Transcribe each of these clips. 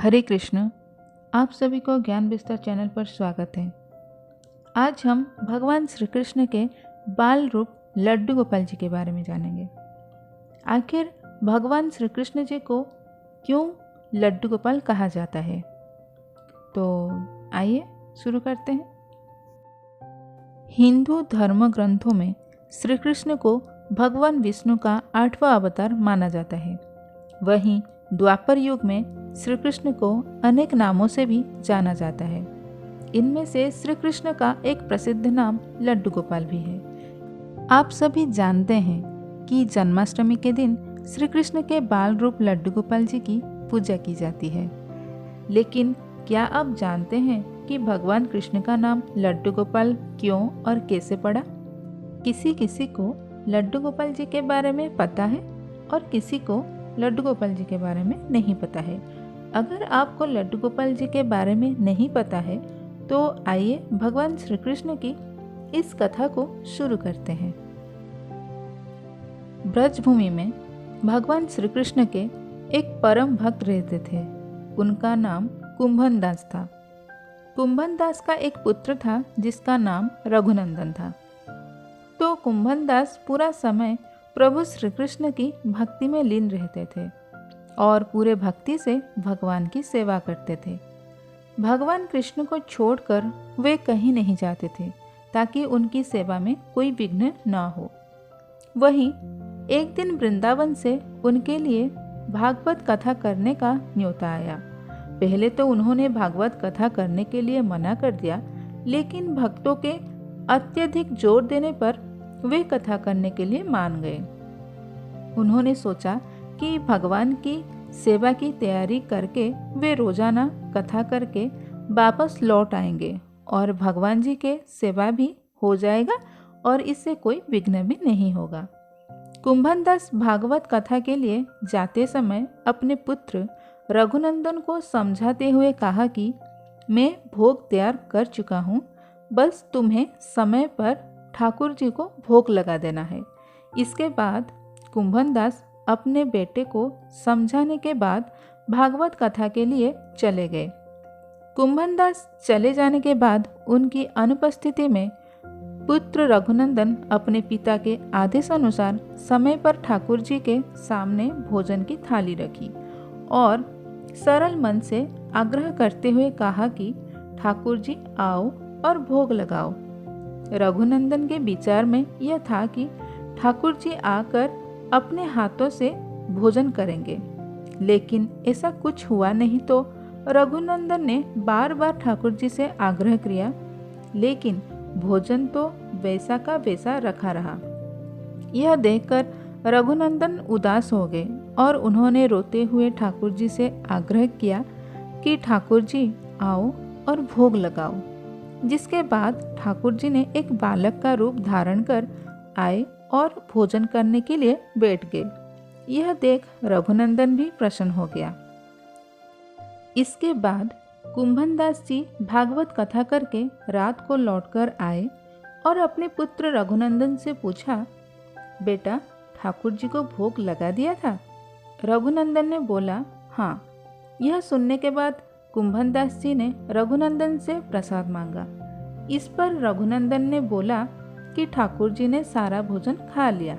हरे कृष्ण। आप सभी को ज्ञान विस्तार चैनल पर स्वागत है। आज हम भगवान श्री कृष्ण के बाल रूप लड्डू गोपाल जी के बारे में जानेंगे। आखिर भगवान श्री कृष्ण जी को क्यों लड्डू गोपाल कहा जाता है, तो आइए शुरू करते हैं। हिंदू धर्म ग्रंथों में श्री कृष्ण को भगवान विष्णु का 8वां अवतार माना जाता है। वहीं द्वापर युग में श्री कृष्ण को अनेक नामों से भी जाना जाता है। इनमें से श्री कृष्ण का एक प्रसिद्ध नाम लड्डू गोपाल भी है। आप सभी जानते हैं कि जन्माष्टमी के दिन श्री कृष्ण के बाल रूप लड्डू गोपाल जी की पूजा की जाती है। लेकिन क्या आप जानते हैं कि भगवान कृष्ण का नाम लड्डू गोपाल क्यों और कैसे पड़ा? किसी किसी को लड्डू गोपाल जी के बारे में पता है और किसी को लड्डू गोपाल जी के बारे में नहीं पता है। अगर आपको लड्डू गोपाल जी के बारे में नहीं पता है तो आइए भगवान श्री कृष्ण की इस कथा को शुरू करते हैं। ब्रजभूमि में भगवान श्री कृष्ण के एक परम भक्त रहते थे। उनका नाम कुंभन दास था। कुंभन दास का एक पुत्र था जिसका नाम रघुनंदन था। तो कुंभन दास पूरा समय प्रभु श्री कृष्ण की भक्ति में लीन रहते थे और पूरे भक्ति से भगवान की सेवा करते थे। भगवान कृष्ण को छोड़कर वे कहीं नहीं जाते थे ताकि उनकी सेवा में कोई विघ्न न हो। वहीं एक दिन वृंदावन से उनके लिए भागवत कथा करने का न्योता आया। पहले तो उन्होंने भागवत कथा करने के लिए मना कर दिया, लेकिन भक्तों के अत्यधिक जोर देने पर वे कथा करने के लिए मान गए। उन्होंने सोचा कि भगवान की सेवा की तैयारी करके वे रोजाना कथा करके वापस लौट आएंगे और भगवान जी के सेवा भी हो जाएगा और इससे कोई विघ्न भी नहीं होगा। कुंभन दास भागवत कथा के लिए जाते समय अपने पुत्र रघुनंदन को समझाते हुए कहा कि मैं भोग तैयार कर चुका हूँ, बस तुम्हें समय पर ठाकुर जी को भोग लगा देना है। इसके बाद कुंभन दास अपने बेटे को समझाने के बाद भागवत कथा के लिए चले गए। कुंभन दास चले जाने के बाद उनकी अनुपस्थिति में पुत्र रघुनंदन अपने पिता के आदेश अनुसार समय पर ठाकुर जी के सामने भोजन की थाली रखी और सरल मन से आग्रह करते हुए कहा कि ठाकुर जी आओ और भोग लगाओ। रघुनंदन के विचार में यह था कि ठाकुर जी आकर अपने हाथों से भोजन करेंगे, लेकिन ऐसा कुछ हुआ नहीं। तो रघुनंदन ने बार बार ठाकुर जी से आग्रह किया, लेकिन भोजन तो वैसा का वैसा रखा रहा। यह देखकर रघुनंदन उदास हो गए और उन्होंने रोते हुए ठाकुर जी से आग्रह किया कि ठाकुर जी आओ और भोग लगाओ। जिसके बाद ठाकुर जी ने एक बालक का रूप धारण कर आए और भोजन करने के लिए बैठ गए। यह देख रघुनंदन भी प्रसन्न हो गया। इसके बाद कुंभन दास जी भागवत कथा करके रात को लौटकर आए और अपने पुत्र रघुनंदन से पूछा, बेटा ठाकुर जी को भोग लगा दिया था? रघुनंदन ने बोला, हाँ। यह सुनने के बाद कुंभन दास जी ने रघुनंदन से प्रसाद मांगा। इस पर रघुनंदन ने बोला कि ठाकुर जी ने सारा भोजन खा लिया।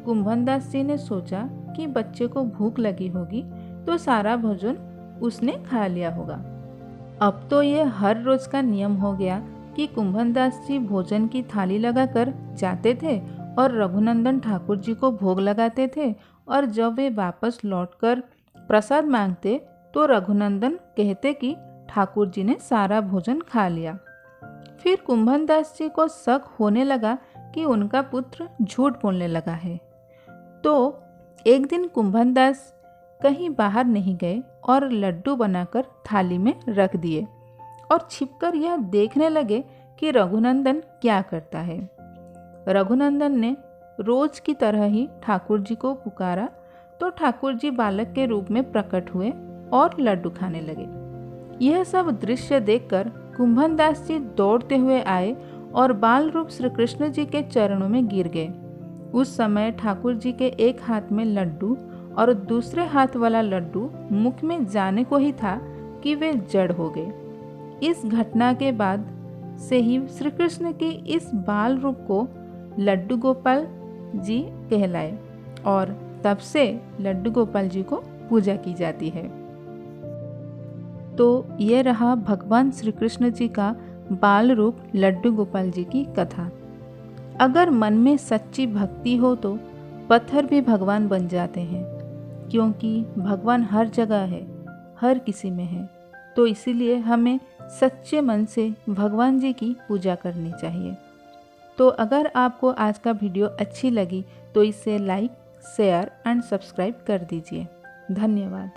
कुंभन दास जी ने सोचा कि बच्चे को भूख लगी होगी तो सारा भोजन उसने खा लिया होगा। अब तो ये हर रोज का नियम हो गया कि कुंभन दास जी भोजन की थाली लगाकर जाते थे और रघुनंदन ठाकुर जी को भोग लगाते थे, और जब वे वापस लौटकर प्रसाद मांगते तो रघुनंदन कहते कि ठाकुर जी ने सारा भोजन खा लिया। फिर कुंभन दास जी को शक होने लगा कि उनका पुत्र झूठ बोलने लगा है। तो एक दिन कुंभन दास कहीं बाहर नहीं गए और लड्डू बनाकर थाली में रख दिए और छिपकर यह देखने लगे कि रघुनंदन क्या करता है। रघुनंदन ने रोज की तरह ही ठाकुर जी को पुकारा तो ठाकुर जी बालक के रूप में प्रकट हुए और लड्डू खाने लगे। यह सब दृश्य देखकर कुंभन दास जी दौड़ते हुए आए और बाल रूप श्री कृष्ण जी के चरणों में गिर गए। उस समय ठाकुर जी के एक हाथ में लड्डू और दूसरे हाथ वाला लड्डू मुख में जाने को ही था कि वे जड़ हो गए। इस घटना के बाद से ही श्री कृष्ण के इस बाल रूप को लड्डू गोपाल जी कहलाए और तब से लड्डू गोपाल जी को पूजा की जाती है। तो ये रहा भगवान श्री कृष्ण जी का बाल रूप लड्डू गोपाल जी की कथा। अगर मन में सच्ची भक्ति हो तो पत्थर भी भगवान बन जाते हैं, क्योंकि भगवान हर जगह है, हर किसी में है। तो इसीलिए हमें सच्चे मन से भगवान जी की पूजा करनी चाहिए। तो अगर आपको आज का वीडियो अच्छी लगी तो इसे लाइक, शेयर एंड सब्सक्राइब कर दीजिए। धन्यवाद।